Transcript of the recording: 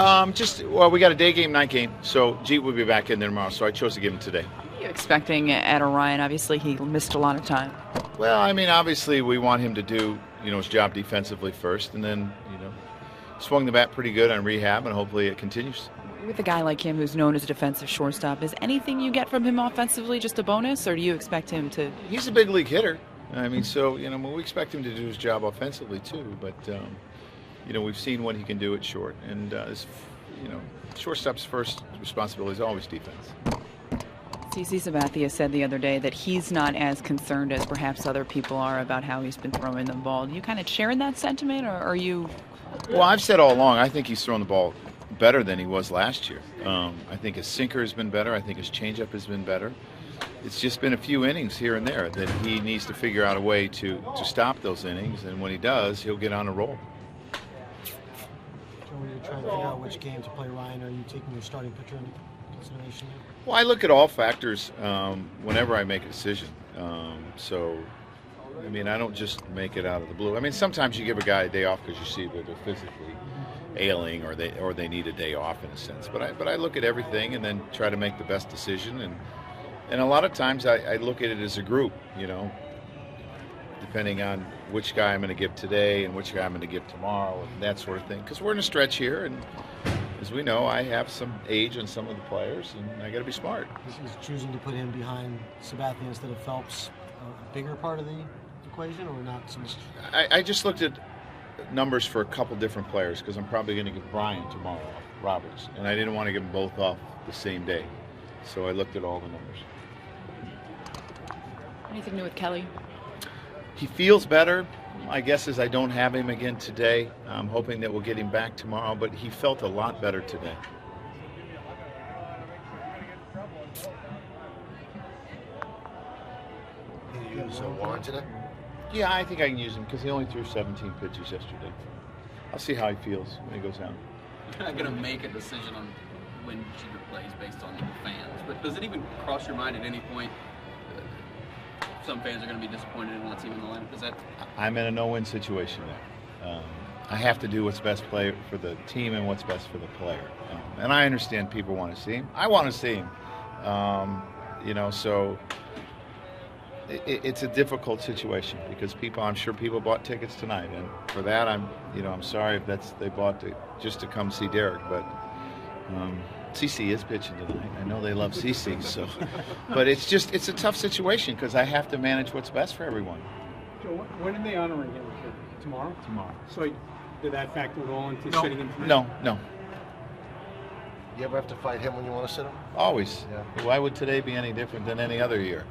Well, we got a day game, night game, so Jeet will be back in there tomorrow, so I chose to give him today. What are you expecting at Orion? Obviously, he missed a lot of time. Well, I mean, obviously we want him to do, his job defensively first, and then, swung the bat pretty good on rehab, and hopefully it continues. With a guy like him who's known as a defensive shortstop, is anything you get from him offensively just a bonus, or do you expect him to? He's a big league hitter. I mean, so, we expect him to do his job offensively too, but, we've seen what he can do at short, and, shortstop's first responsibility is always defense. CC Sabathia said the other day that he's not as concerned as perhaps other people are about how he's been throwing the ball. Do you kind of share in that sentiment, or are you? Well, I've said all along, I think he's thrown the ball better than he was last year. I think his sinker has been better. I think his changeup has been better. It's just been a few innings here and there that he needs to figure out a way to stop those innings, and when he does, he'll get on a roll. When you're trying to figure out which game to play Ryan, are you taking your starting pitcher into consideration? Well, I look at all factors whenever I make a decision. I don't just make it out of the blue. I mean, sometimes you give a guy a day off because you see that they're physically ailing or they need a day off in a sense. But I look at everything and then try to make the best decision. And a lot of times I look at it as a group, depending on which guy I'm going to give today and which guy I'm going to give tomorrow and that sort of thing. Because we're in a stretch here, and as we know, I have some age on some of the players, and I got to be smart. Is choosing to put him behind Sabathia instead of Phelps a bigger part of the equation, or not so much? I just looked at numbers for a couple different players because I'm probably going to give Brian tomorrow off, Roberts, and I didn't want to give them both off the same day. So I looked at all the numbers. Anything new with Kelly? He feels better. My guess is I don't have him again today. I'm hoping that we'll get him back tomorrow, but he felt a lot better today. Can you use Warren today? Yeah, I think I can use him because he only threw 17 pitches yesterday. I'll see how he feels when he goes down. You're not going to make a decision on when Jeter plays based on the fans, but does it even cross your mind at any point some fans are going to be disappointed in what's even in the lineup? Is that? I'm in a no-win situation there. I have to do what's best play for the team and what's best for the player. And I understand people want to see him. I want to see him. So it's a difficult situation because I'm sure people bought tickets tonight, and for that I'm sorry if they bought just to come see Derek, but CC is pitching tonight. I know they love CC, so but it's a tough situation because I have to manage what's best for everyone. Joe, when are they honoring him? Tomorrow? Tomorrow. So did that factor at all into sitting him tonight? No. You ever have to fight him when you want to sit him? Always. Yeah. Why would today be any different than any other year?